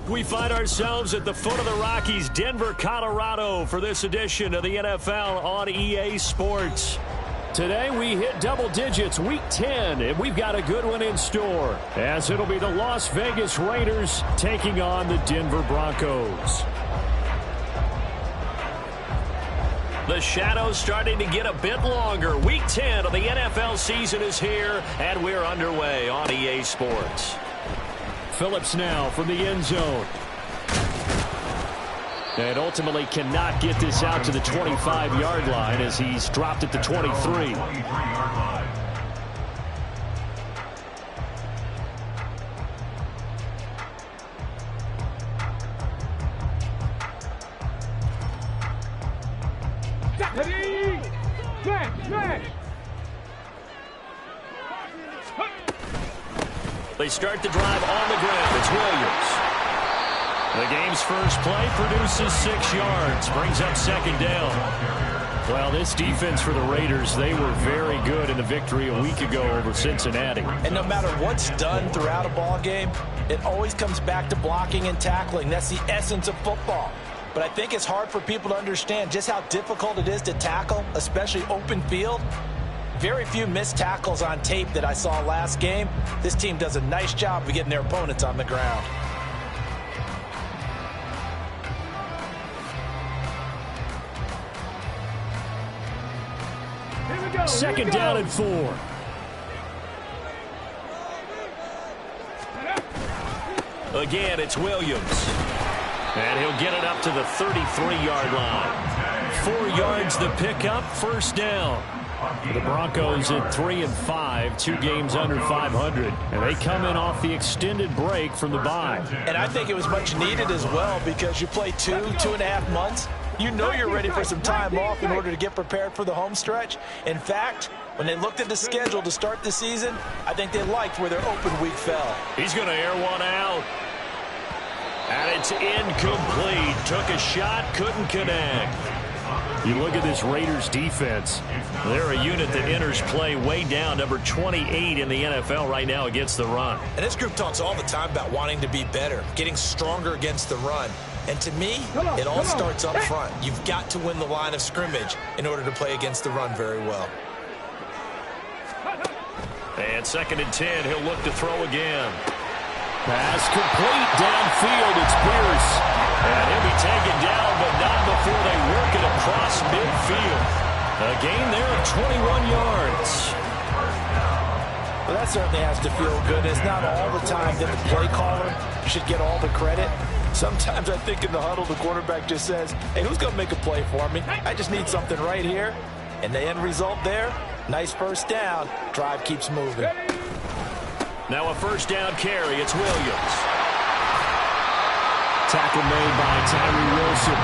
We find ourselves at the foot of the Rockies, Denver, Colorado, for this edition of the NFL on EA Sports. Today we hit double digits, Week 10, and we've got a good one in store, as it'll be the Las Vegas Raiders taking on the Denver Broncos. The shadows starting to get a bit longer. Week 10 of the NFL season is here, and we're underway on EA Sports. Phillips now from the end zone. And ultimately cannot get this out to the 25-yard line as he's dropped at the 23. They start the drive on the ground. It's Williams. The game's first play produces 6 yards, brings up second down. Well, this defense for the Raiders, they were very good in the victory a week ago over Cincinnati. And no matter what's done throughout a ball game, it always comes back to blocking and tackling. That's the essence of football. But I think it's hard for people to understand just how difficult it is to tackle, especially open field. Very few missed tackles on tape that I saw last game. This team does a nice job of getting their opponents on the ground. Second down and 4. Again, it's Williams. And he'll get it up to the 33-yard line. 4 yards the pickup, first down. The Broncos at 3-5, 2 games under 500, and they come in off the extended break from the bye. And I think it was much needed as well because you play 2.5 months. You know you're ready for some time off in order to get prepared for the home stretch. In fact, when they looked at the schedule to start the season, I think they liked where their open week fell. He's going to air one out. And it's incomplete. Took a shot, couldn't connect. You look at this Raiders defense. They're a unit that enters play way down, number 28 in the NFL right now against the run. And this group talks all the time about wanting to be better, getting stronger against the run. And to me, it all starts up front. You've got to win the line of scrimmage in order to play against the run very well. And 2nd and 10, he'll look to throw again. Pass complete downfield. It's Pierce. And he'll be taken down, but not before they work it across midfield. A gain there of 21 yards. Well, that certainly has to feel good. It's not all the time that the play caller should get all the credit. Sometimes I think in the huddle, the quarterback just says, hey, who's going to make a play for me? I just need something right here. And the end result there, nice first down. Drive keeps moving. Now a first down carry. It's Williams. Tackle made by Tyree Wilson.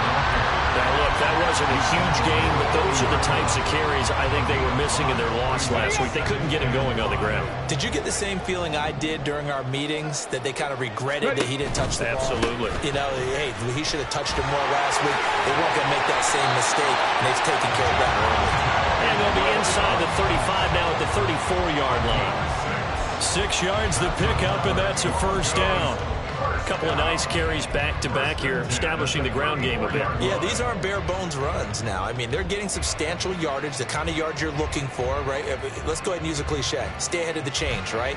Now, look, that wasn't a huge game, but those are the types of carries I think they were missing in their loss last week. They couldn't get him going on the ground. Did you get the same feeling I did during our meetings, that they kind of regretted that he didn't touch the ball? Absolutely. You know, hey, he should have touched him more last week. They weren't going to make that same mistake, and they've taken care of that early. And they'll be inside the 35 now at the 34-yard line. 6 yards the pickup, and that's a first down. A couple of nice carries back-to-back here, establishing the ground game a bit. Yeah, these aren't bare-bones runs now. I mean, they're getting substantial yardage, the kind of yards you're looking for, right? Let's go ahead and use a cliche. Stay ahead of the change, right?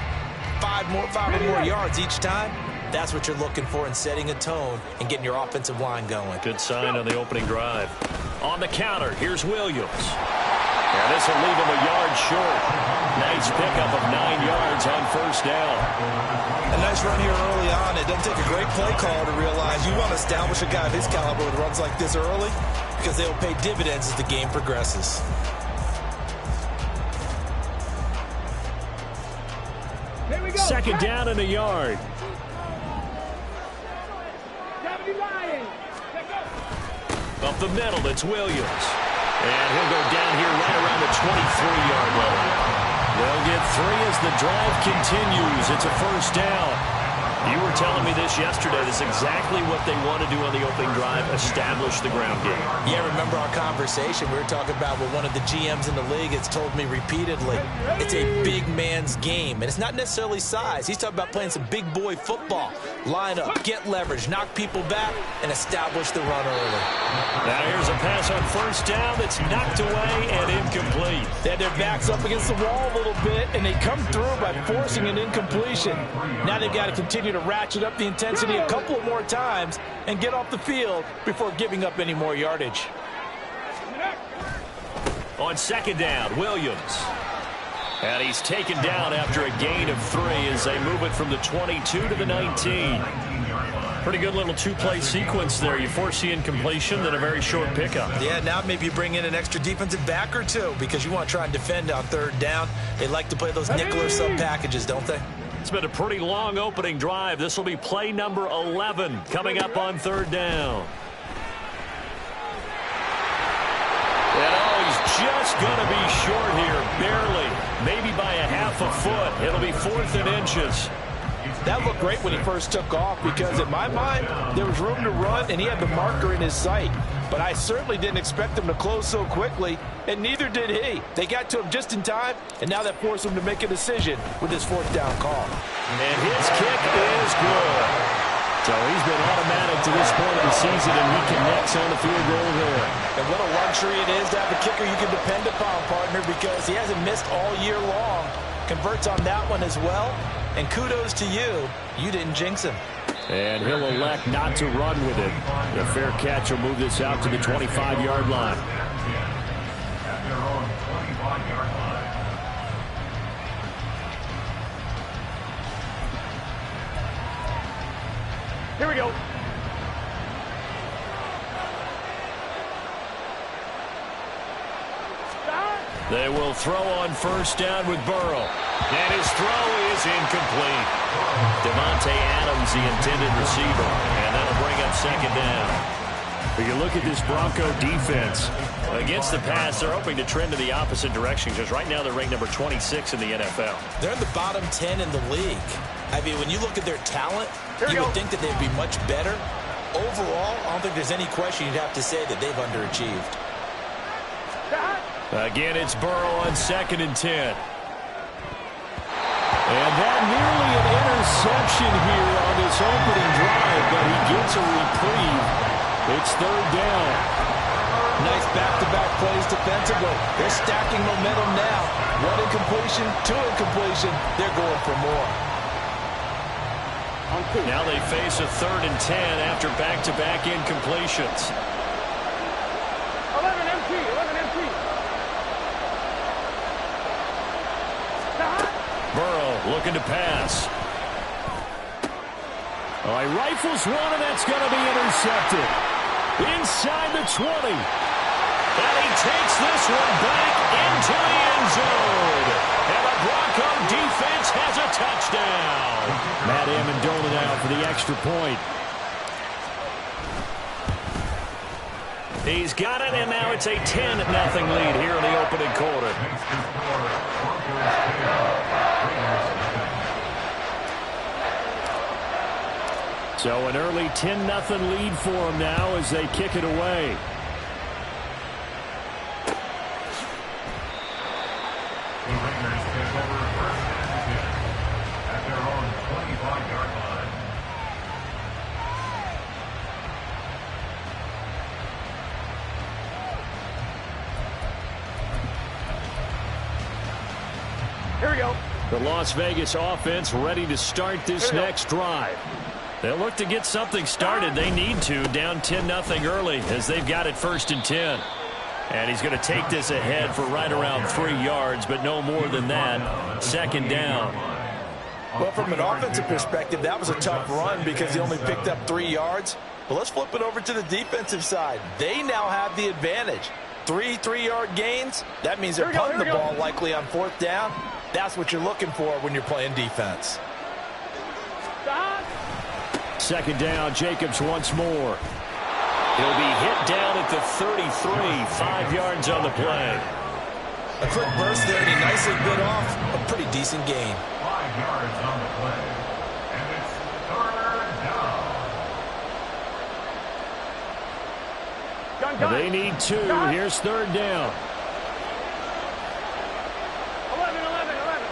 5 or more yards each time. That's what you're looking for in setting a tone and getting your offensive line going. Good sign on the opening drive. On the counter, here's Williams. And this will leave him a yard short. Nice pickup of 9 yards on first down. A nice run here early on. It doesn't take a great play caller to realize you want to establish a guy of his caliber with runs like this early because they will pay dividends as the game progresses. Second down and a yard. Up the middle, it's Williams. And he'll go down here right around the 23-yard line. They'll get 3 as the drive continues. It's a first down. You were telling me this yesterday. This is exactly what they want to do on the opening drive, establish the ground game. Yeah, remember our conversation? We were talking about what one of the GMs in the league has told me repeatedly. It's a big man's game, and it's not necessarily size. He's talking about playing some big boy football. Line up, get leverage, knock people back, and establish the run early. Now here's a pass on first down that's knocked away and incomplete. They had their backs up against the wall a little bit, and they come through by forcing an incompletion. Now they've got to continue to ratchet up the intensity a couple of more times and get off the field before giving up any more yardage. On second down, Williams. And he's taken down after a gain of 3 as they move it from the 22 to the 19. Pretty good little two-play sequence there. You force the incompletion, then a very short pickup. Yeah, now maybe you bring in an extra defensive back or two because you want to try and defend on third down. They like to play those nickel or sub packages, don't they? It's been a pretty long opening drive. This will be play number 11 coming up on third down. And he's just going to be short here, barely, maybe by a half a foot. It'll be 4th and inches. That looked great when he first took off because, in my mind, there was room to run, and he had the marker in his sight. But I certainly didn't expect him to close so quickly, and neither did he. They got to him just in time, and now that forced him to make a decision with his 4th down call. And his kick is good. So he's been automatic to this point of the season, and he connects on the field goal there. And what a luxury it is to have a kicker you can depend upon, partner, because he hasn't missed all year long. Converts on that one as well. And kudos to you. You didn't jinx him. And he'll elect not to run with it. The fair catch will move this out to the 25-yard line. Here we go. They will throw on first down with Burrow. And his throw is incomplete. Devontae Adams, the intended receiver. And that'll bring up second down. But you look at this Bronco defense. Against the pass, they're hoping to trend in the opposite direction because right now they're ranked number 26 in the NFL. They're in the bottom 10 in the league. I mean, when you look at their talent, you would think that they'd be much better. Overall, I don't think there's any question you'd have to say that they've underachieved. Again, it's Burrow on 2nd and 10. And that nearly an interception here on this opening drive, but he gets a reprieve. It's 3rd down. Nice back-to-back plays defensively. They're stacking momentum now. 1 incompletion, 2 incompletion. They're going for more. Now they face a 3rd and 10 after back-to-back incompletions. 11 MT. Burrow looking to pass. Oh, he rifles one, and that's going to be intercepted. Inside the 20. And he takes this one back into the end zone. And the Bronco defense has a touchdown. Matt Amendola now for the extra point. He's got it, and now it's a 10-0 lead here in the opening quarter. So an early 10-0 lead for them now as they kick it away. Here we go. The Las Vegas offense ready to start this next drive. They'll look to get something started. They need to, down 10-0 early as they've got it 1st and 10. And he's going to take this ahead for right around 3 yards, but no more than that. 2nd down. Well, from an offensive perspective, that was a tough run because he only picked up 3 yards. But let's flip it over to the defensive side. They now have the advantage. 3 3-yard gains. That means they're punting the ball likely on 4th down. That's what you're looking for when you're playing defense. 2nd down, Jacobs once more. He'll be hit down at the 33, 5 yards on the play. A quick burst there, and he nicely bit off a pretty decent gain. 5 yards on the play. And it's They need 2. Here's third down. 11, 11, 11.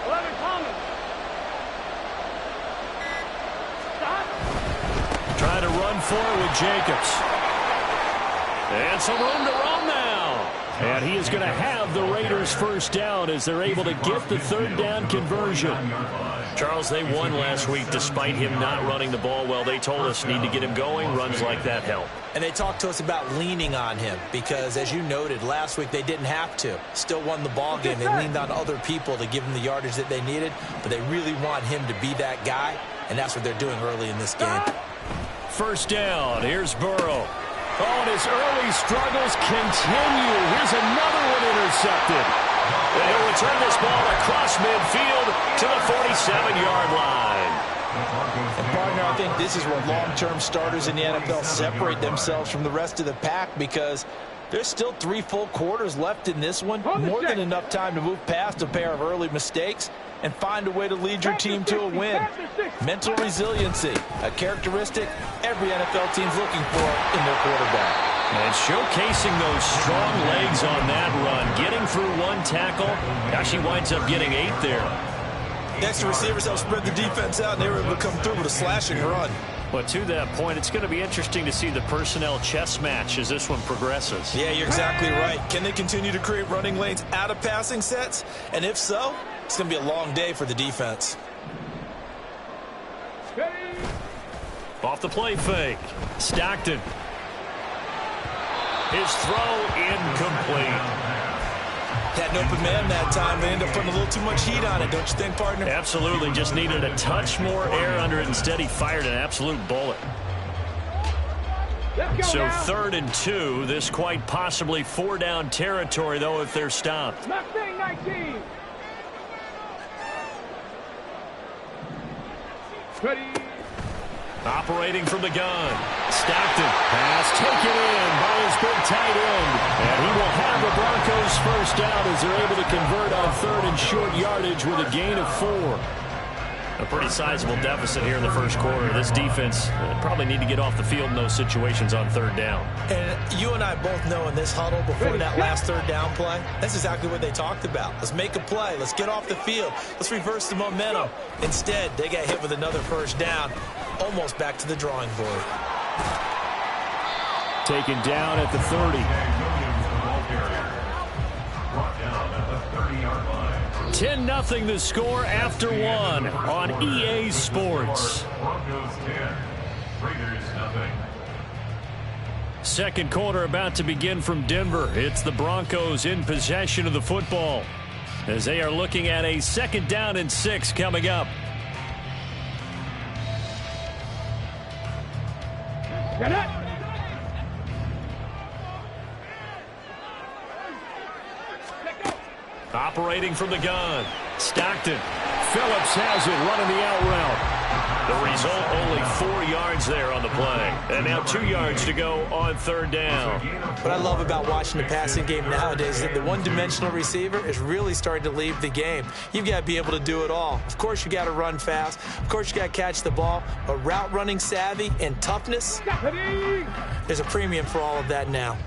11, Thomas. Stop. Trying to run for it with Jacobs. And some room to run now. And he is going to have the Raiders first down as they're able to get the third down conversion. Charles, they won last week despite him not running the ball well. They told us need to get him going. Runs like that help. And they talked to us about leaning on him because, as you noted, last week they didn't have to. Still won the ball game. They leaned on other people to give them the yardage that they needed, but they really want him to be that guy, and that's what they're doing early in this game. First down. Here's Burrow. Oh, and his early struggles continue. Here's another one intercepted. And he'll return this ball across midfield to the 47-yard line. And, partner, I think this is where long-term starters in the NFL separate themselves from the rest of the pack because there's still 3 full quarters left in this one. More than enough time to move past a pair of early mistakes and find a way to lead your team to a win. Mental resiliency, a characteristic every NFL team's looking for in their quarterback. And showcasing those strong legs on that run. Getting through 1 tackle. Gosh, he winds up getting 8 there. The extra receivers help spread the defense out, and they were able to come through with a slashing run. But to that point, it's going to be interesting to see the personnel chess match as this one progresses. Yeah, you're exactly right. Can they continue to create running lanes out of passing sets? And if so, it's going to be a long day for the defense. Off the play fake. Stockton. His throw incomplete. Had an open man that time. They ended up putting a little too much heat on it, don't you think, partner? Absolutely. Just needed a touch more air under it. Instead, he fired an absolute bullet. So now. 3rd and 2. This quite possibly 4-down territory, though, if they're stopped. Mustang 19. Ready. Operating from the gun. Stockton. Pass taken in by his big tight end. And he will have the Broncos first down as they're able to convert on 3rd and short yardage with a gain of 4. A pretty sizable deficit here in the first quarter. This defense probably need to get off the field in those situations on 3rd down. And you and I both know in this huddle before that last 3rd down play, that's exactly what they talked about. Let's make a play. Let's get off the field. Let's reverse the momentum. Instead, they got hit with another first down, almost back to the drawing board. Taken down at the 30. 10-0 the score after 1 on EA Sports. Second quarter about to begin from Denver. It's the Broncos in possession of the football as they are looking at a 2nd down and 6 coming up. Get it. Operating from the gun. Stockton. Phillips has it running the out route. The result, only 4 yards there on the play. And now 2 yards to go on 3rd down. What I love about watching the passing game nowadays is that the one-dimensional receiver is really starting to leave the game. You've got to be able to do it all. Of course, you got to run fast. Of course, you got to catch the ball. But route running savvy and toughness, there's a premium for all of that now.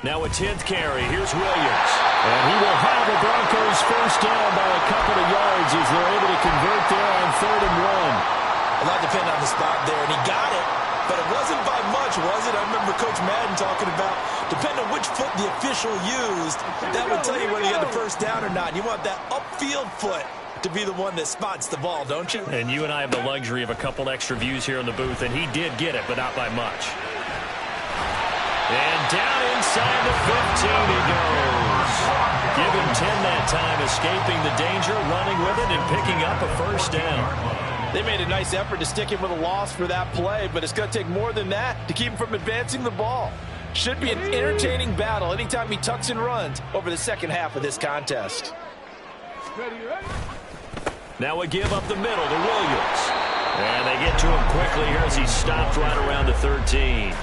Now a 10th carry. Here's Williams. And he will have the Broncos first down by a couple of yards as they're able to convert there on 3rd and 1. A lot depended on the spot there, and he got it. But it wasn't by much, was it? I remember Coach Madden talking about, depending on which foot the official used, that would tell you whether you had the first down or not. You want that upfield foot to be the one that spots the ball, don't you? And you and I have the luxury of a couple extra views here in the booth, and he did get it, but not by much. And down inside the 15 he goes. Give him 10 that time, escaping the danger, running with it, and picking up a first down. They made a nice effort to stick him with a loss for that play, but it's going to take more than that to keep him from advancing the ball. Should be an entertaining battle anytime he tucks and runs over the second half of this contest. Now a give up the middle to Williams. And they get to him quickly here as he stopped right around the 13.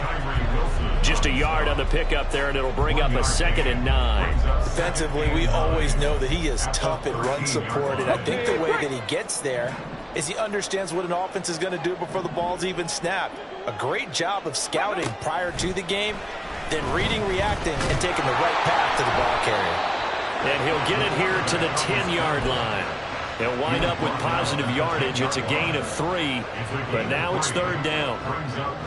Just a yard on the pickup there, and it'll bring up a 2nd and 9. Defensively, we always know that he is tough in run support, and I think the way that he gets there is he understands what an offense is going to do before the ball's even snapped. A great job of scouting prior to the game, then reading, reacting, and taking the right path to the ball carrier. And he'll get it here to the 10-yard line. They'll wind up with positive yardage. It's a gain of 3, but now it's 3rd down.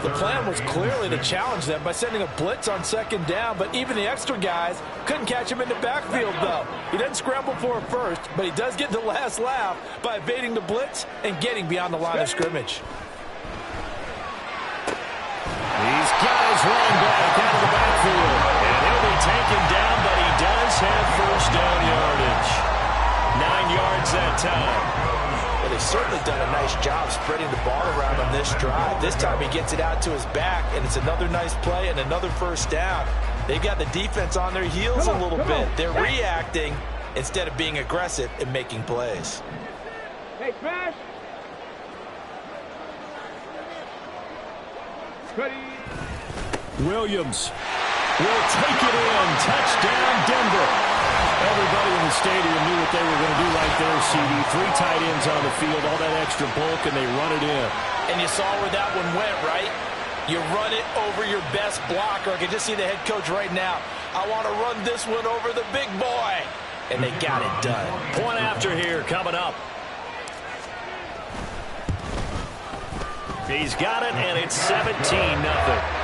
The plan was clearly to challenge them by sending a blitz on 2nd down, but even the extra guys couldn't catch him in the backfield, though. He doesn't scramble for it first, but he does get the last laugh by evading the blitz and getting beyond the line of scrimmage. He's got his running back out of the backfield, and he'll be taken down, but he does have 1st down yardage. 9 yards that time. Well, they've certainly done a nice job spreading the ball around on this drive. This time he gets it out to his back, and it's another nice play and another 1st down. They've got the defense on their heels a little bit. They're reacting instead of being aggressive and making plays. Hey, smash. Ready. Williams will take it in. Touchdown, Denver. Everybody in the stadium knew what they were going to do right there, CD. 3 tight ends on the field, all that extra bulk, and they run it in. And you saw where that one went, right? You run it over your best blocker. I can just see the head coach right now. I want to run this one over the big boy. And they got it done. Point after here coming up. He's got it, and it's 17-0.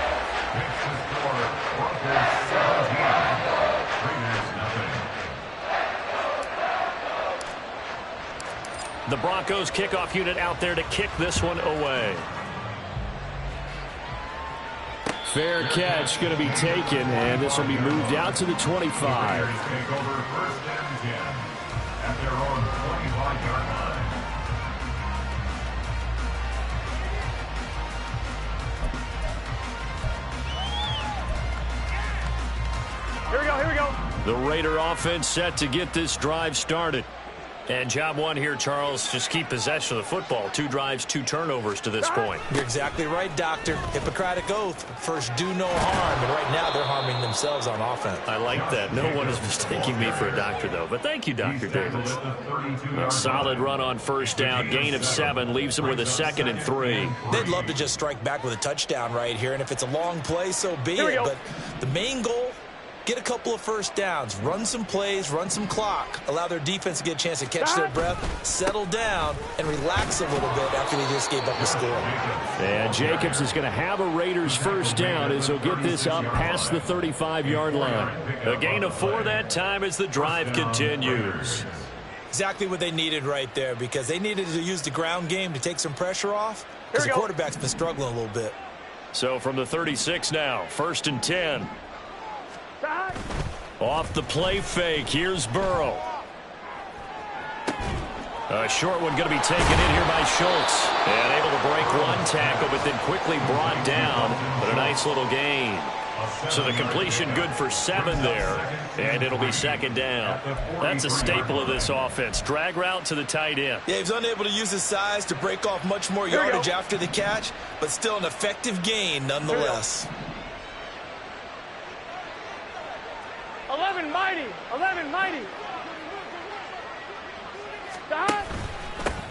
The Broncos kickoff unit out there to kick this one away. Fair catch going to be taken, and this will be moved out to the 25. Here we go, here we go. The Raider offense set to get this drive started. And job one here, Charles, just keep possession of the football. 2 drives, 2 turnovers to this point. You're exactly right, Doctor. Hippocratic oath. First, do no harm. And right now, they're harming themselves on offense. I like that. No one is mistaking me for a doctor, though. But thank you, Dr. Davis. A solid run on 1st down. Gain of 7. Leaves them with a 2nd and 3. They'd love to just strike back with a touchdown right here. And if it's a long play, so be it. But the main goal, get a couple of 1st downs, run some plays, run some clock, allow their defense to get a chance to catch their breath, settle down, and relax a little bit after they just gave up the score. And Jacobs is going to have a Raiders 1st down as he'll get this up past the 35-yard line. A gain of 4 that time as the drive continues. Exactly what they needed right there, because they needed to use the ground game to take some pressure off, because the quarterback's been struggling a little bit. So from the 36 now, 1st and 10. Off the play fake, here's Burrow. A short one going to be taken in here by Schultz. And able to break 1 tackle, but then quickly brought down. But a nice little gain. So the completion good for 7 there. And it'll be 2nd down. That's a staple of this offense. Drag route to the tight end. Yeah, he was unable to use his size to break off much more yardage after the catch, but still an effective gain nonetheless. 11 mighty, 11 mighty. Stop.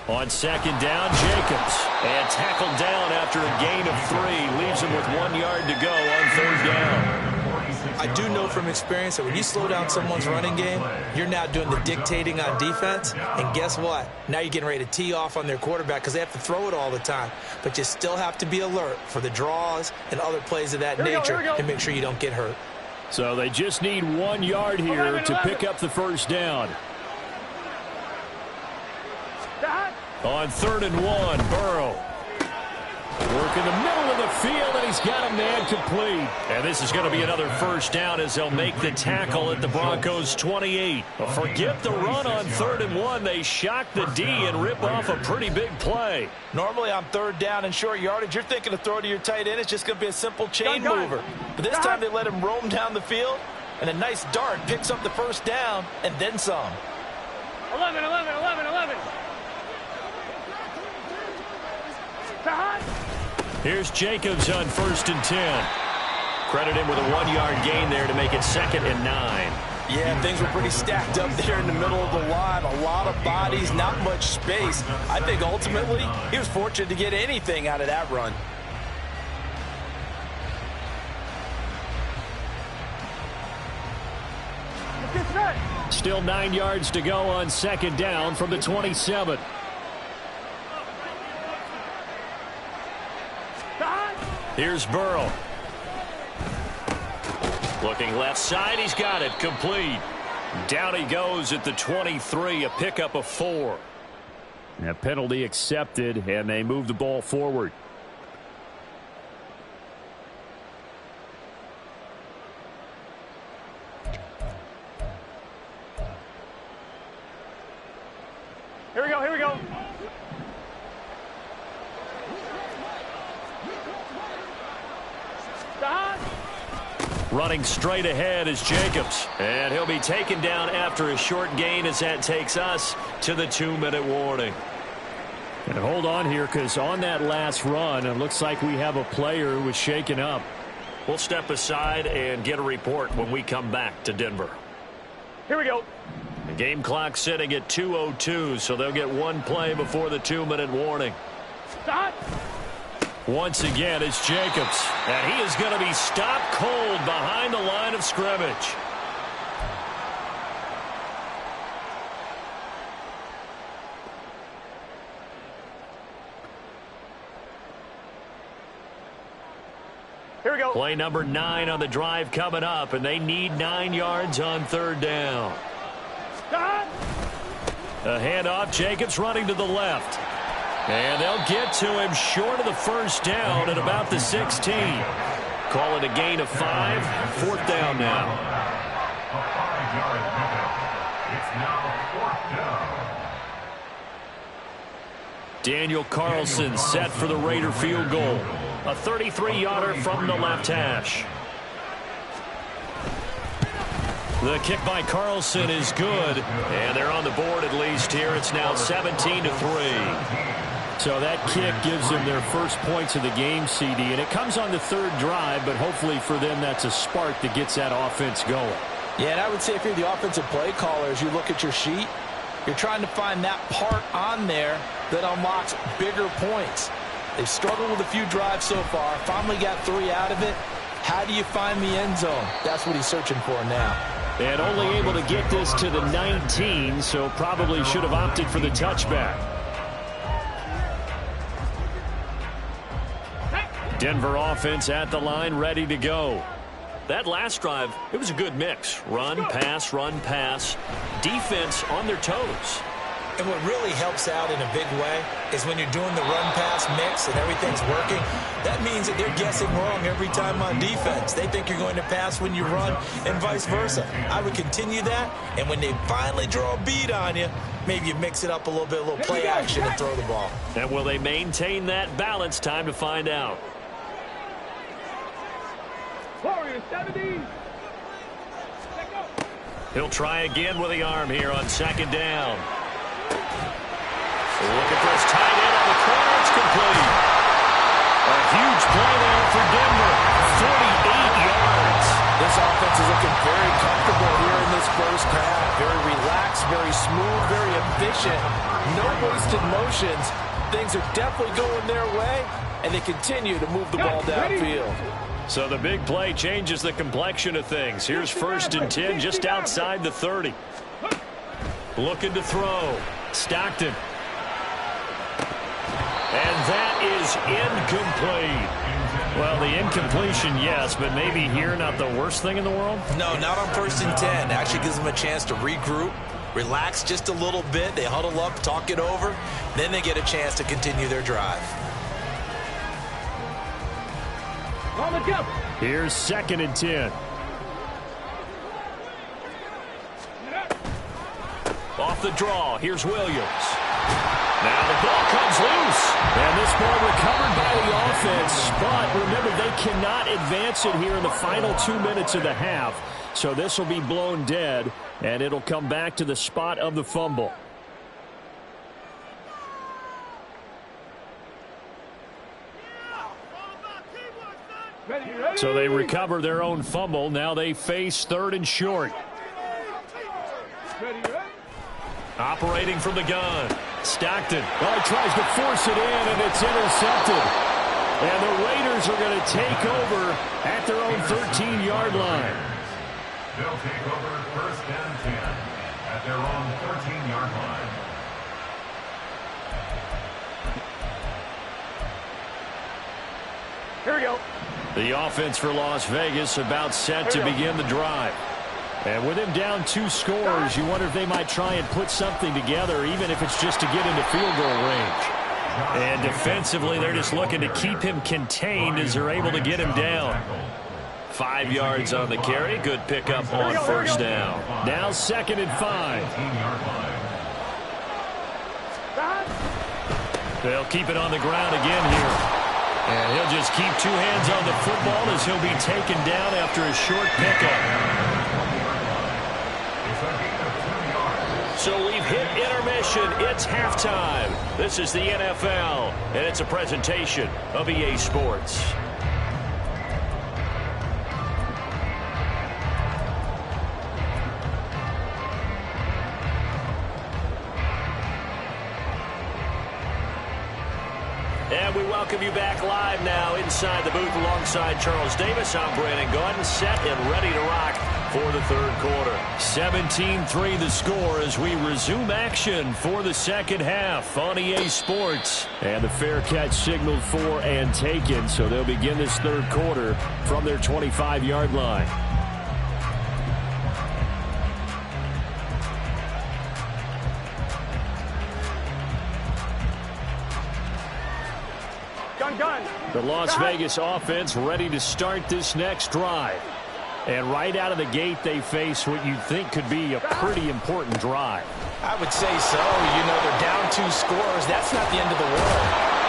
On 2nd down, Jacobs. And tackled down after a gain of 3. Leaves him with 1 yard to go on 3rd down. I do know from experience that when you slow down someone's running game, you're now doing the dictating on defense. And guess what? Now you're getting ready to tee off on their quarterback because they have to throw it all the time. But you still have to be alert for the draws and other plays of that nature and make sure you don't get hurt. So they just need 1 yard here to pick up the 1st down. On 3rd and 1, Burrow. Work in the middle of the field, and he's got a man complete. And this is going to be another 1st down as they'll make the tackle at the Broncos' 28. Forget the run on 3rd and 1. They shock the D and rip off a pretty big play. Normally on 3rd down and short yardage, you're thinking to throw to your tight end. It's just going to be a simple chain mover. But this time they let him roam down the field, and a nice dart picks up the 1st down and then some. 11, 11, 11, 11. Here's Jacobs on 1st and 10. Credit him with a 1-yard gain there to make it 2nd and 9. Yeah, things were pretty stacked up there in the middle of the line. A lot of bodies, not much space. I think ultimately he was fortunate to get anything out of that run. Still 9 yards to go on 2nd down from the 27. Here's Burrow. Looking left side, he's got it, complete. Down he goes at the 23, a pickup of 4. A penalty accepted, and they move the ball forward. Here we go, here we go. Running straight ahead is Jacobs, and he'll be taken down after a short gain as that takes us to the 2-minute warning. And hold on here, because on that last run, it looks like we have a player who was shaken up. We'll step aside and get a report when we come back to Denver. Here we go. The game clock sitting at 2:02, so they'll get one play before the 2-minute warning. Stop. Once again, it's Jacobs, and he is going to be stopped cold behind the line of scrimmage. Here we go. Play number 9 on the drive coming up, and they need 9 yards on 3rd down. Stop. A handoff, Jacobs running to the left. And they'll get to him short of the 1st down at about the 16. Call it a gain of 5. 4th down now. Daniel Carlson set for the Raider field goal. A 33-yarder from the left hash. The kick by Carlson is good, and they're on the board at least here. It's now 17-3. So that kick gives them their first points of the game, CD, and it comes on the 3rd drive, but hopefully for them that's a spark that gets that offense going. Yeah, and I would say if you're the offensive play caller, as you look at your sheet, you're trying to find that part on there that unlocks bigger points. They've struggled with a few drives so far, finally got 3 out of it. How do you find the end zone? That's what he's searching for now. And only able to get this to the 19, so probably should have opted for the touchback. Denver offense at the line, ready to go. That last drive, it was a good mix. Run, pass, defense on their toes. And what really helps out in a big way is when you're doing the run-pass mix and everything's working, that means that they're guessing wrong every time on defense. They think you're going to pass when you run and vice versa. I would continue that, and when they finally draw a beat on you, maybe you mix it up a little play action and throw the ball. And will they maintain that balance? Time to find out. Warriors, 70. He'll try again with the arm here on 2nd down. Looking for his tight end on the corner. It's complete. A huge play there for Denver. 48 yards. This offense is looking very comfortable here in this first half. Very relaxed, very smooth, very efficient. No wasted motions. Things are definitely going their way, and they continue to move the ball downfield. So the big play changes the complexion of things. Here's 1st and 10 just outside the 30. Looking to throw. Stockton. And that is incomplete. Well, the incompletion, yes, but maybe here not the worst thing in the world? No, not on 1st and 10. Actually gives them a chance to regroup, relax just a little bit. They huddle up, talk it over. Then they get a chance to continue their drive. Here's 2nd and 10. Off the draw, here's Williams. Now the ball comes loose. And this ball recovered by the offense. But remember, they cannot advance it here in the final 2 minutes of the half. So this will be blown dead, and it'll come back to the spot of the fumble. So they recover their own fumble. Now they face 3rd and short. Operating from the gun. Stockton. Well, he tries to force it in, and it's intercepted. And the Raiders are going to take over at their own 13-yard line. They'll take over 1st and 10 at their own 13-yard line. Here we go. The offense for Las Vegas about set to begin the drive. And with him down 2 scores, you wonder if they might try and put something together, even if it's just to get into field goal range. And defensively, they're just looking to keep him contained as they're able to get him down. 5 yards on the carry. Good pickup on 1st down. Now 2nd and 5. They'll keep it on the ground again here. And he'll just keep 2 hands on the football as he'll be taken down after a short pickup. So we've hit intermission. It's halftime. This is the NFL, and it's a presentation of EA Sports. And we welcome you back live now inside the booth alongside Charles Davis. I'm Brandon Gordon, set and ready to rock for the 3rd quarter. 17-3 the score as we resume action for the 2nd half on EA Sports. And the fair catch signaled for and taken, so they'll begin this 3rd quarter from their 25-yard line. The Las Vegas offense ready to start this next drive. And right out of the gate, they face what you think could be a pretty important drive. I would say so. You know, they're down 2 scores. That's not the end of the world.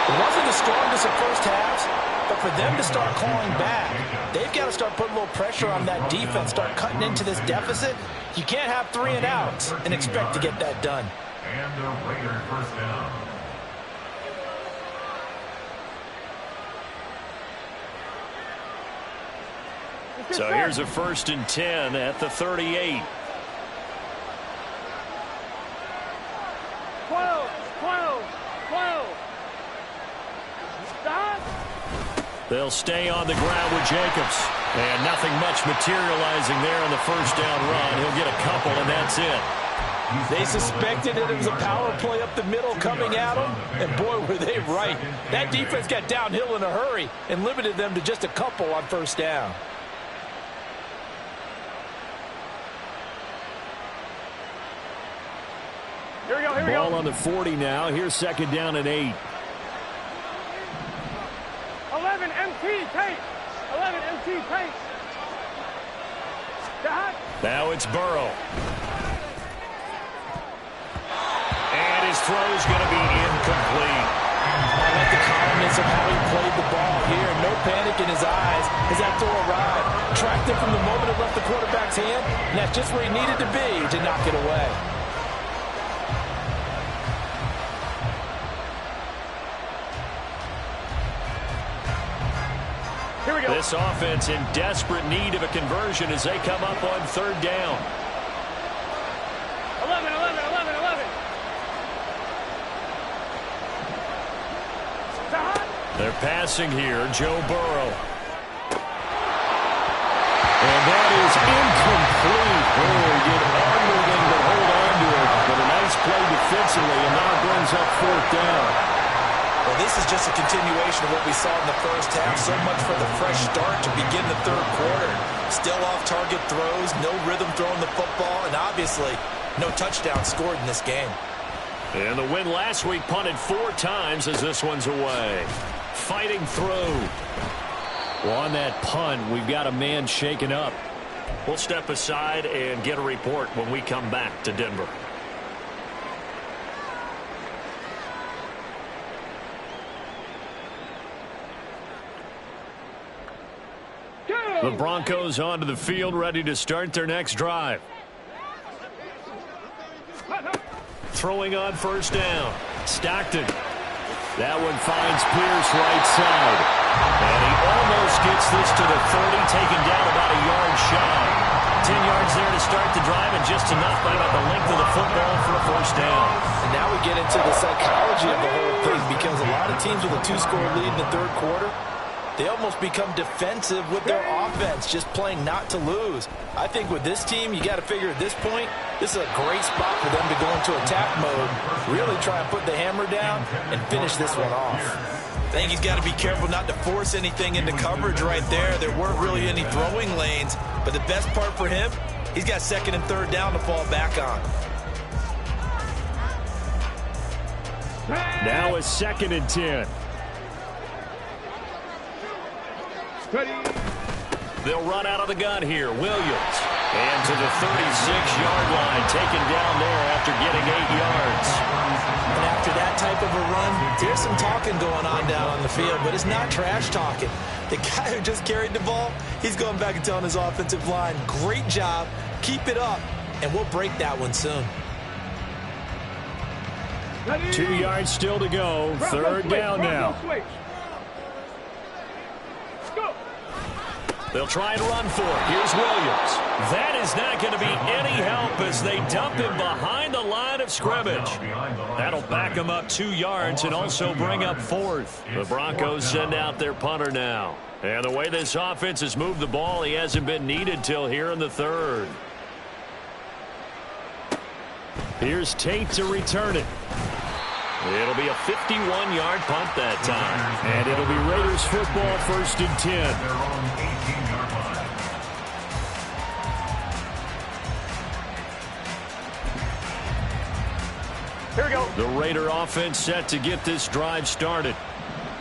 It wasn't the strongest of first halves, but for them to start clawing back, they've got to start putting a little pressure on that defense, start cutting into this deficit. You can't have 3 and outs and expect to get that done. And the Raiders 1st down. So here's a 1st and 10 at the 38. 12. Stop. They'll stay on the ground with Jacobs. And nothing much materializing there on the 1st down run. He'll get a couple, and that's it. They suspected that it was a power play up the middle coming at them, and boy, were they right. That defense got downhill in a hurry and limited them to just a couple on 1st down. Here we go. Ball on the 40 now. Here's 2nd down and 8. 11 MT tape. 11 MT tape. Now it's Burrow. And his throw's going to be incomplete. I like the calmness of how he played the ball here. No panic in his eyes as that throw arrived. Tracked him from the moment it left the quarterback's hand, and that's just where he needed to be to knock it away. Here we go. This offense in desperate need of a conversion as they come up on 3rd down. 11. They're passing here, Joe Burrow. And that is incomplete. Oh, he did everything but hold on to it. But a nice play defensively, and now brings up 4th down. Well, this is just a continuation of what we saw in the 1st half. So much for the fresh start to begin the 3rd quarter. Still off-target throws, no rhythm throwing the football, and obviously no touchdown scored in this game. And the win last week punted 4 times as this one's away. Fighting through. Well, on that punt, we've got a man shaken up. We'll step aside and get a report when we come back to Denver. The Broncos onto the field, ready to start their next drive. Throwing on 1st down. Stockton. That one finds Pierce right side. And he almost gets this to the 30, taken down about a yard shy. 10 yards there to start the drive, and just enough by about the length of the football for a first down. And now we get into the psychology of the whole thing, because a lot of teams with a 2-score lead in the third quarter, they almost become defensive with their offense, just playing not to lose. I think with this team, you got to figure at this point, this is a great spot for them to go into attack mode, really try and put the hammer down and finish this one off. I think he's got to be careful not to force anything into coverage right there. There weren't really any throwing lanes, but the best part for him, he's got second and third down to fall back on. Now it's 2nd and 10. They'll run out of the gun here. Williams. And to the 36-yard line, taken down there after getting 8 yards. And after that type of a run, there's some talking going on down on the field, but it's not trash talking. The guy who just carried the ball, he's going back and telling his offensive line, great job, keep it up, and we'll break that one soon. 2 yards still to go. Third down now. They'll try and run for it. Here's Williams. That is not going to be any help as they dump him behind the line of scrimmage. That'll back him up 2 yards and also bring up 4th. The Broncos send out their punter now. And the way this offense has moved the ball, he hasn't been needed till here in the third. Here's Tate to return it. It'll be a 51-yard punt that time. And it'll be Raiders football, 1st and 10. Their own 18-yard line. Here we go. The Raider offense set to get this drive started.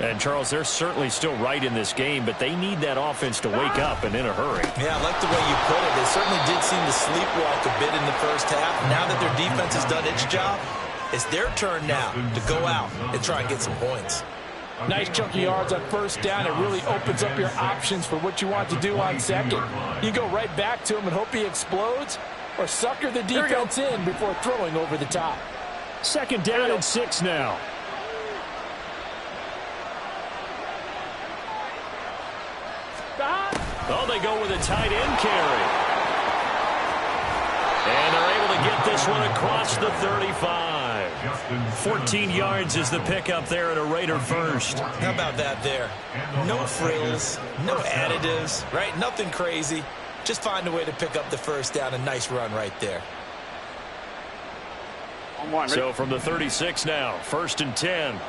And, Charles, they're certainly still right in this game, but they need that offense to wake up and in a hurry. Yeah, I like the way you put it. They certainly did seem to sleepwalk a bit in the first half. Now that their defense has done its job, it's their turn now to go out and try and get some points. Nice chunky yards on first down. It really opens up your options for what you want to do on second. You go right back to him and hope he explodes, or sucker the defense in before throwing over the top. 2nd down and 6 now. Oh, they go with a tight end carry. And they're able to get this one across the 35. 14 yards is the pickup there at a Raider first. How about that there? No frills, no additives, right? Nothing crazy. Just find a way to pick up the first down. A nice run right there. So from the 36 now, 1st and 10.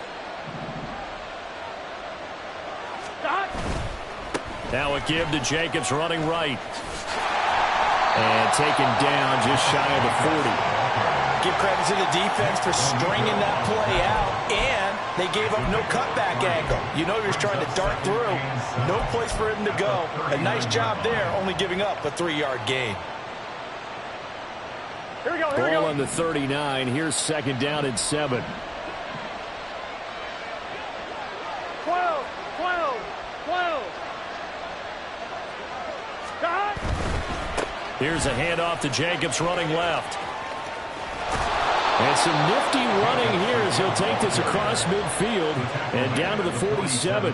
Now a give to Jacobs running right. And taken down just shy of the 40. Give credit to the defense for stringing that play out, and they gave up no cutback angle. You know you're trying to dart through. No place for him to go. A nice job there, only giving up a 3-yard gain. Here we go. Ball on the 39. Here's 2nd down and 7. 12. Here's a handoff to Jacobs running left. And some nifty running here as he'll take this across midfield and down to the 47.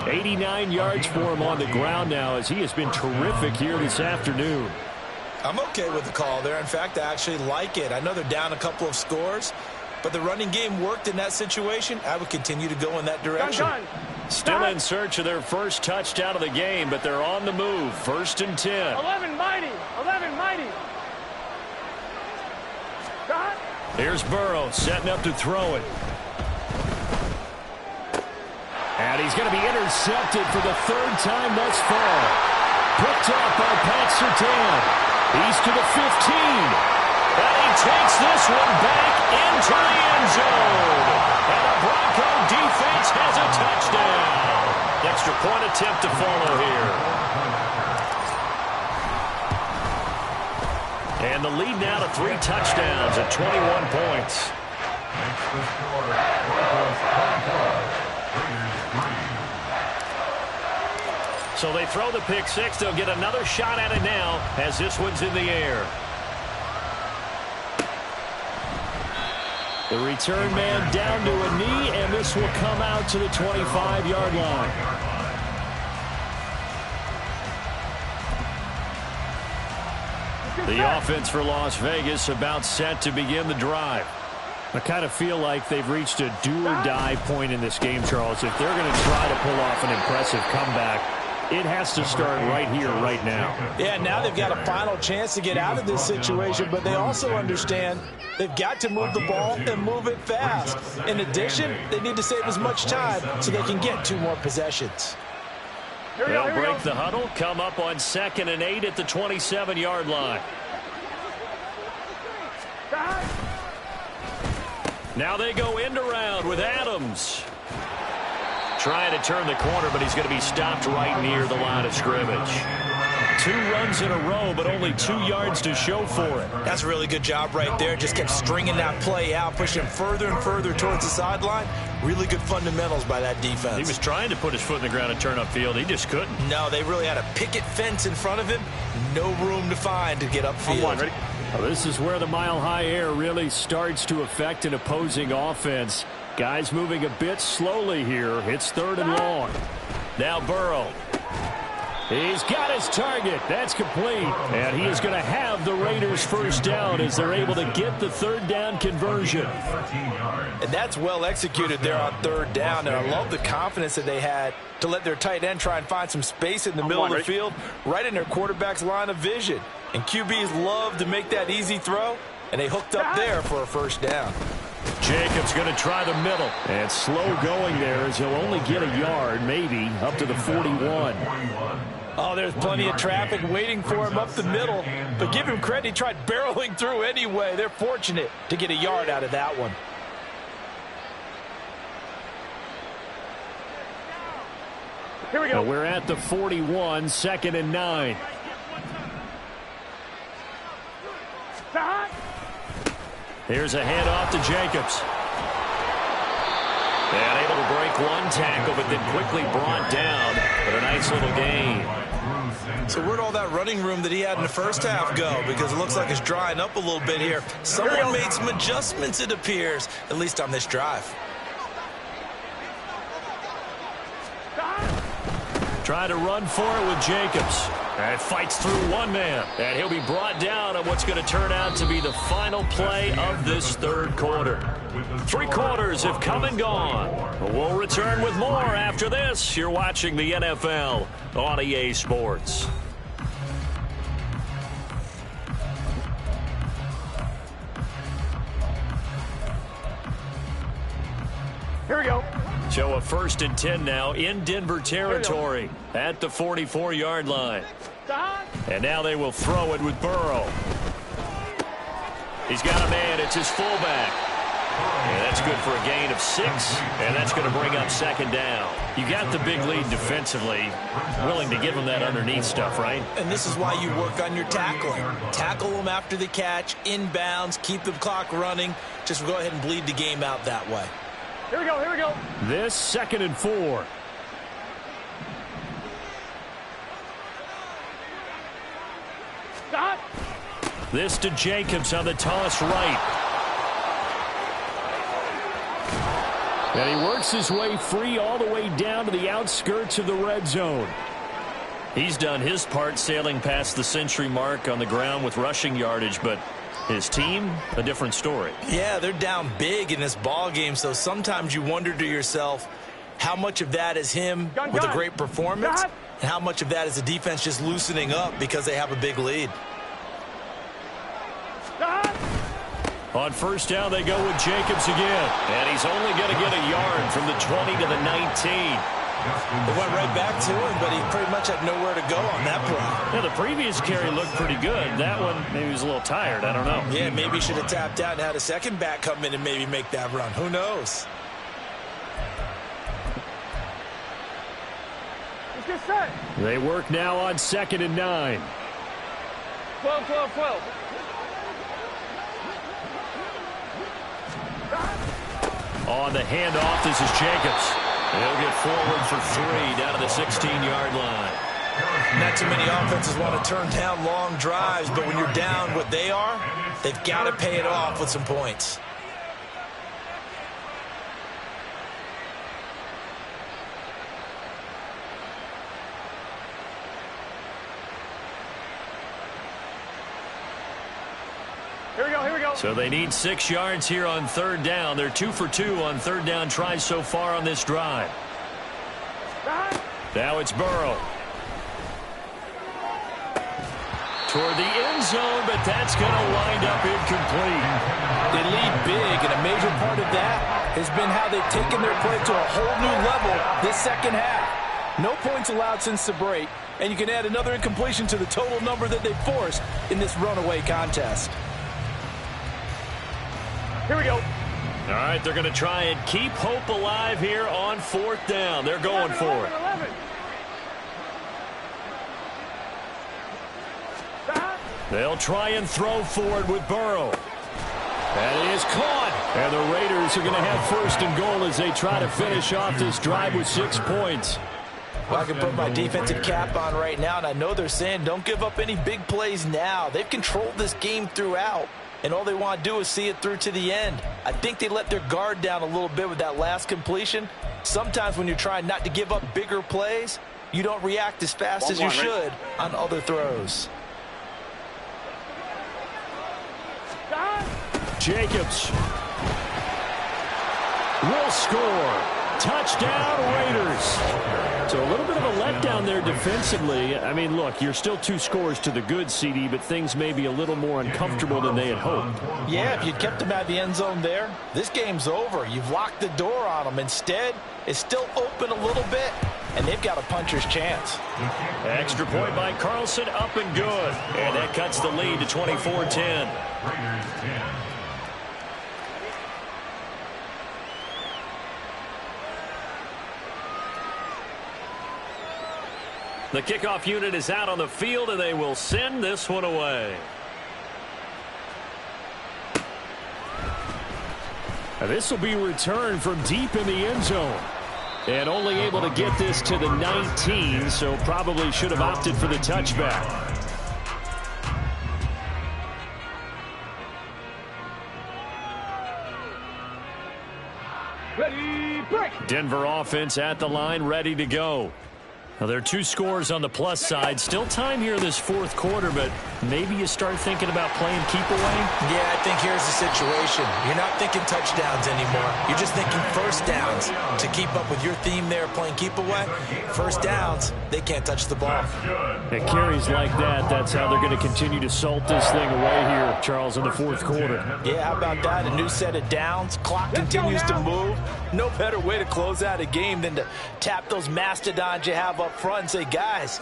89 yards for him on the ground now as he has been terrific here this afternoon. I'm okay with the call there. In fact, I actually like it. I know they're down a couple of scores, but the running game worked in that situation. I would continue to go in that direction. Still in search of their first touchdown of the game, but they're on the move. 1st and 10. 11 mighty. Here's Burrow setting up to throw it. And he's going to be intercepted for the 3rd time thus far. Picked up by Pat Surtain. He's to the 15. And he takes this one back into the end zone. And the Bronco defense has a touchdown. Extra point attempt to follow here. And the lead now to 3 touchdowns at 21 points. Makes the score Broncos 24, Raiders 3. So they throw the pick 6. They'll get another shot at it now as this one's in the air. The return man down to a knee, and this will come out to the 25-yard line. The offense for Las Vegas about set to begin the drive. I kind of feel like they've reached a do-or-die point in this game, Charles. If they're going to try to pull off an impressive comeback, it has to start right here, right now. Yeah, now they've got a final chance to get out of this situation, but they also understand they've got to move the ball and move it fast. In addition, they need to save as much time so they can get 2 more possessions. They'll break the huddle, come up on 2nd and 8 at the 27-yard line. Now they go end around with Adams. Trying to turn the corner, but he's going to be stopped right near the line of scrimmage. 2 runs in a row, but only 2 yards to show for it. That's a really good job right there. Just kept stringing that play out, pushing him further and further towards the sideline. Really good fundamentals by that defense. He was trying to put his foot in the ground and turn upfield. He just couldn't. No, they really had a picket fence in front of him. No room to find to get upfield. Ready? Well, this is where the mile-high air really starts to affect an opposing offense. Guys moving a bit slowly here. It's 3rd and long. Now Burrow. He's got his target. That's complete. And he is going to have the Raiders first down as they're able to get the 3rd down conversion. And that's well executed there on 3rd down. And I love the confidence that they had to let their tight end try and find some space in the middle of the field, right in their quarterback's line of vision. And QBs love to make that easy throw, and they hooked up there for a first down. Jacobs going to try the middle. And slow going there as he'll only get a yard, maybe, up to the 41. Oh, there's plenty of traffic waiting for him up the middle. But give him credit, he tried barreling through anyway. They're fortunate to get a yard out of that one. Here we go. Now we're at the 41, 2nd and 9. Here's a handoff to Jacobs. And able to break one tackle, but then quickly brought down. But a nice little gain. So where'd all that running room that he had in the first half go? Because it looks like it's drying up a little bit here. Someone made some adjustments, it appears, at least on this drive. Try to run for it with Jacobs. And fights through one man. And he'll be brought down on what's going to turn out to be the final play of this 3rd quarter. 3 quarters have come and gone. We'll return with more after this. You're watching the NFL on EA Sports. Here we go. So a 1st and 10 now in Denver territory at the 44-yard line. And now they will throw it with Burrow. He's got a man. It's his fullback. And that's good for a gain of 6. And that's going to bring up 2nd down. You got the big lead defensively. Willing to give him that underneath stuff, right? And this is why you work on your tackling. Tackle them after the catch, inbounds, keep the clock running. Just go ahead and bleed the game out that way. Here we go, here we go. This 2nd and 4. Stop. This to Jacobs on the toss right. And he works his way free all the way down to the outskirts of the red zone. He's done his part sailing past the century mark on the ground with rushing yardage, but his team, a different story. Yeah, they're down big in this ball game, so sometimes you wonder to yourself how much of that is him with a great performance and how much of that is the defense just loosening up because they have a big lead. On 1st down, they go with Jacobs again. And he's only going to get a yard from the 20 to the 19. They went right back to him, but he pretty much had nowhere to go on that play. Yeah, the previous carry looked pretty good. That one, maybe he was a little tired. I don't know. Yeah, maybe he should have tapped out and had a second back come in and maybe make that run. Who knows? Let's get set. They work now on 2nd and 9. 12, 12, 12. On the handoff, this is Jacobs. He'll get forward for 3 down to the 16-yard line. Not too many offenses want to turn down long drives, but when you're down what they are, they've got to pay it off with some points. Here we go, here we go. So they need 6 yards here on third down. They're 2 for 2 on third down tries so far on this drive. Now it's Burrow. Toward the end zone, but that's going to wind up incomplete. They lead big, and a major part of that has been how they've taken their play to a whole new level this second half. No points allowed since the break, and you can add another incompletion to the total number that they forced in this runaway contest. Here we go. All right, they're going to try and keep hope alive here on fourth down. They're going for it. 11. They'll try and throw forward with Burrow. That is caught. And the Raiders are going to have first and goal as they try to finish off this drive with 6 points. Well, I can put my defensive cap on right now, and I know they're saying don't give up any big plays now. They've controlled this game throughout, and all they want to do is see it through to the end. I think they let their guard down a little bit with that last completion. Sometimes when you're trying not to give up bigger plays, you don't react as fast as you should on other throws. Jacobs will score. Touchdown, Raiders. So a little bit of a letdown there defensively. I mean, look, you're still 2 scores to the good, CD, but things may be a little more uncomfortable than they had hoped. Yeah, if you'd kept them out of the end zone there, this game's over. You've locked the door on them. Instead, it's still open a little bit, and they've got a puncher's chance. Extra point by Carlson, up and good. And that cuts the lead to 24-10. Raiders 10. The kickoff unit is out on the field, and they will send this one away. And this will be returned from deep in the end zone. And only able to get this to the 19, so probably should have opted for the touchback. Ready, break. Denver offense at the line, ready to go. Now, there are 2 scores on the plus side. Still time here in this fourth quarter, but maybe you start thinking about playing keep away? Yeah, I think here's the situation. You're not thinking touchdowns anymore. You're just thinking first downs. To keep up with your theme there, playing keep away, first downs, they can't touch the ball. It carries like that. That's how they're going to continue to salt this thing away here, Charles, in the fourth quarter. Yeah, how about that? A new set of downs. Clock continues to move. No better way to close out a game than to tap those mastodons you have up front and say, guys,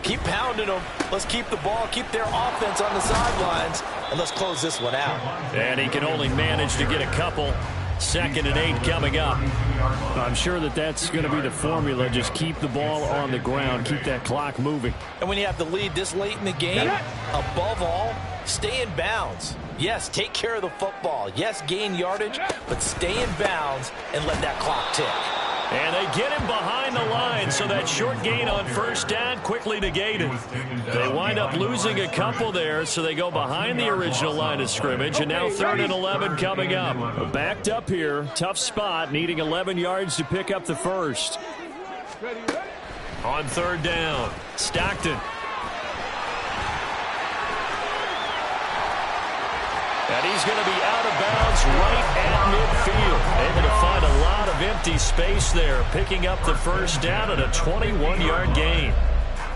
keep pounding them. Let's keep the ball, keep their offense on the sidelines, and let's close this one out. And he can only manage to get a couple. 2nd and 8 coming up. I'm sure that that's going to be the formula. Just keep the ball on the ground. Keep that clock moving. And when you have the lead this late in the game, above all, stay in bounds. Yes, take care of the football. Yes, gain yardage, but stay in bounds and let that clock tick. And they get him behind the line, so that short gain on first down quickly negated. They wind up losing a couple there, so they go behind the original line of scrimmage, and now 3rd and 11 coming up. Backed up here, tough spot, needing 11 yards to pick up the first. On 3rd down, Stockton. And he's going to be out of bounds right at midfield. Able to find a lot of empty space there, picking up the first down at a 21-yard gain.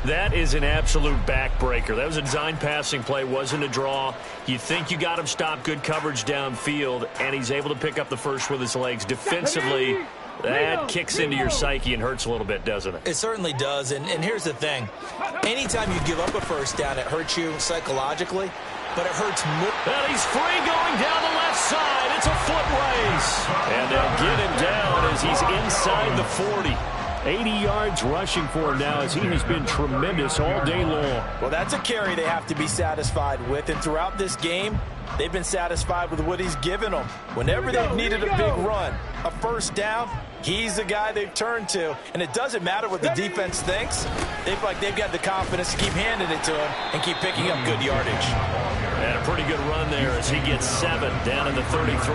That is an absolute backbreaker. That was a design passing play, wasn't a draw. You think you got him stopped, good coverage downfield, and he's able to pick up the first with his legs. Defensively, that kicks into your psyche and hurts a little bit, doesn't it? It certainly does, and here's the thing. Anytime you give up a first down, it hurts you psychologically, but it hurts more. And he's free going down the left side. It's a foot race. And they'll get him down as he's inside the 40. 80 yards rushing for him now as he has been tremendous all day long. Well, that's a carry they have to be satisfied with, and throughout this game, they've been satisfied with what he's given them. Whenever they've needed a big run, a first down, he's the guy they've turned to. And it doesn't matter what the defense thinks. They've got the confidence to keep handing it to him and keep picking up good yardage. And a pretty good run there as he gets 7 down in the 33.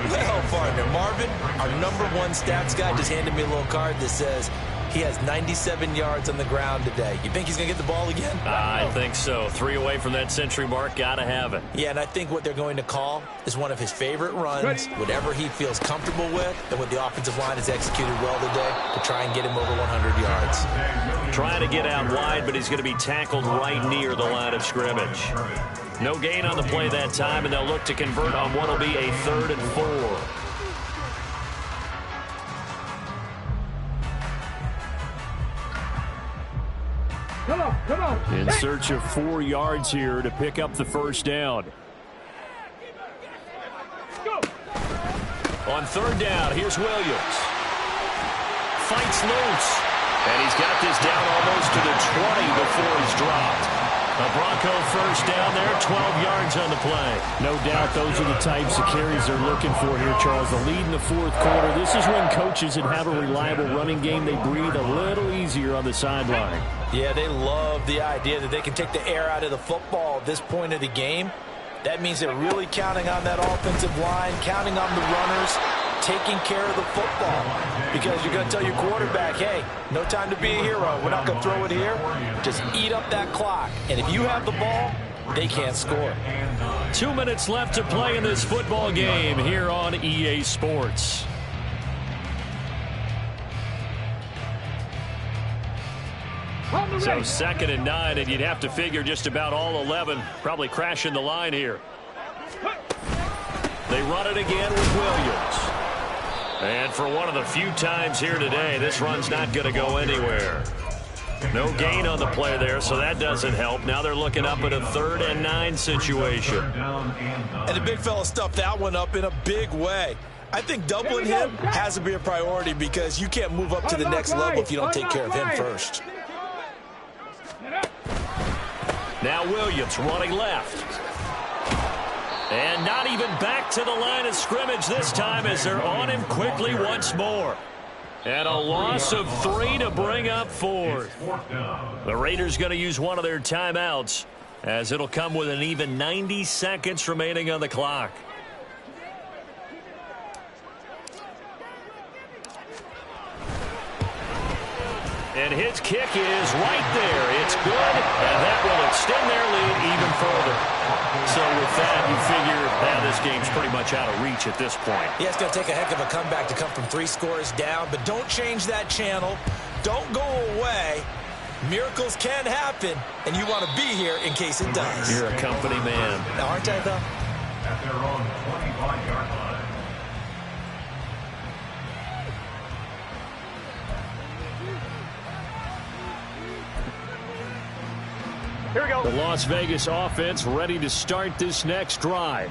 Well, partner, Marvin, our #1 stats guy, just handed me a little card that says He has 97 yards on the ground today. You think he's going to get the ball again? I think so. 3 away from that century mark. Got to have it. Yeah, and I think what they're going to call is one of his favorite runs, whatever he feels comfortable with, and what the offensive line has executed well today to try and get him over 100 yards. Trying to get out wide, but he's going to be tackled right near the line of scrimmage. No gain on the play that time, and they'll look to convert on what will be a 3rd and 4. Come on. In search of 4 yards here to pick up the first down. Go. On 3rd down, here's Williams. Fights loose. And he's got this down almost to the 20 before he's dropped. A Bronco first down there, 12 yards on the play. No doubt those are the types of carries they're looking for here, Charles. The lead in the 4th quarter. This is when coaches that have a reliable running game, they breathe a little easier on the sideline. Yeah, they love the idea that they can take the air out of the football at this point of the game. That means they're really counting on that offensive line, counting on the runners, taking care of the football. Because you're going to tell your quarterback, hey, no time to be a hero. We're not going to throw it here. Just eat up that clock. And if you have the ball, they can't score. 2 minutes left to play in this football game here on EA Sports. So 2nd and 9, and you'd have to figure just about all 11 probably crashing the line here. They run it again with Williams. And for one of the few times here today, this run's not going to go anywhere. No gain on the play there, so that doesn't help. Now they're looking up at a 3rd and 9 situation. And the big fella stuffed that one up in a big way. I think doubling him has to be a priority because you can't move up to the next level if you don't take care of him first. Now Williams running left. And not even back to the line of scrimmage this time as they're on him quickly once more. And a loss of 3 to bring up 4th. The Raiders going to use one of their timeouts as it'll come with an even 90 seconds remaining on the clock. And his kick is right there. It's good, and that will extend their lead even further. So with that, you figure now this game's pretty much out of reach at this point. Yeah, it's going to take a heck of a comeback to come from 3 scores down, but don't change that channel. Don't go away. Miracles can happen, and you want to be here in case it does. You're a company man. Now, aren't I, though? At their own 25-yard line. Here we go. The Las Vegas offense ready to start this next drive.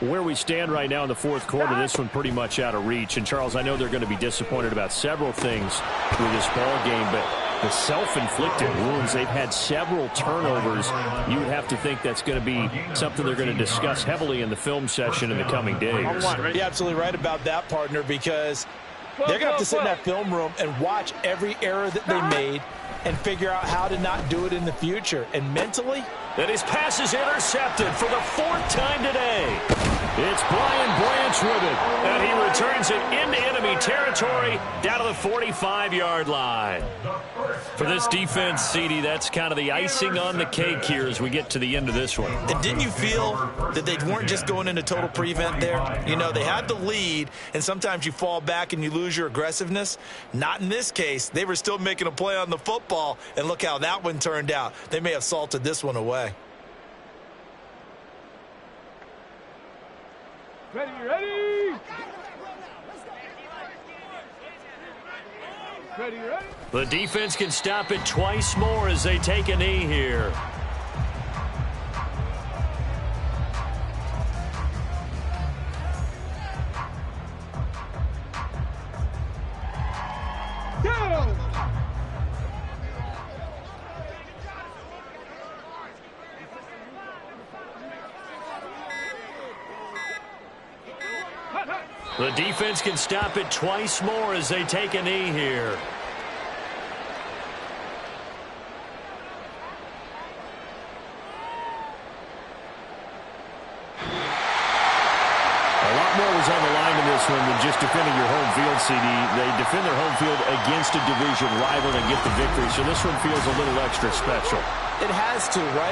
Where we stand right now in the 4th quarter, this one pretty much out of reach. And, Charles, I know they're going to be disappointed about several things with this ball game, but the self-inflicted wounds, they've had several turnovers. You would have to think that's going to be something they're going to discuss heavily in the film session in the coming days. You're absolutely right about that, partner, because they're going to have to sit in that film room and watch every error that they made and figure out how to not do it in the future. And mentally, And his pass is intercepted for the 4th time today. It's Brian Branch with it, and he returns it into enemy territory down to the 45-yard line. For this defense, CD, that's kind of the icing on the cake here as we get to the end of this one. And didn't you feel that they weren't just going into total prevent there? You know, they had the lead, and sometimes you fall back and you lose your aggressiveness. Not in this case. They were still making a play on the football, and look how that one turned out. They may have salted this one away. Ready, ready! Ready, ready! The defense can stop it twice more as they take a knee here. Go! The defense can stop it twice more as they take a knee here. A lot more was on the line in this one than just defending your home field, CD. They defend their home field against a division rival and get the victory, so this one feels a little extra special. It has to, right?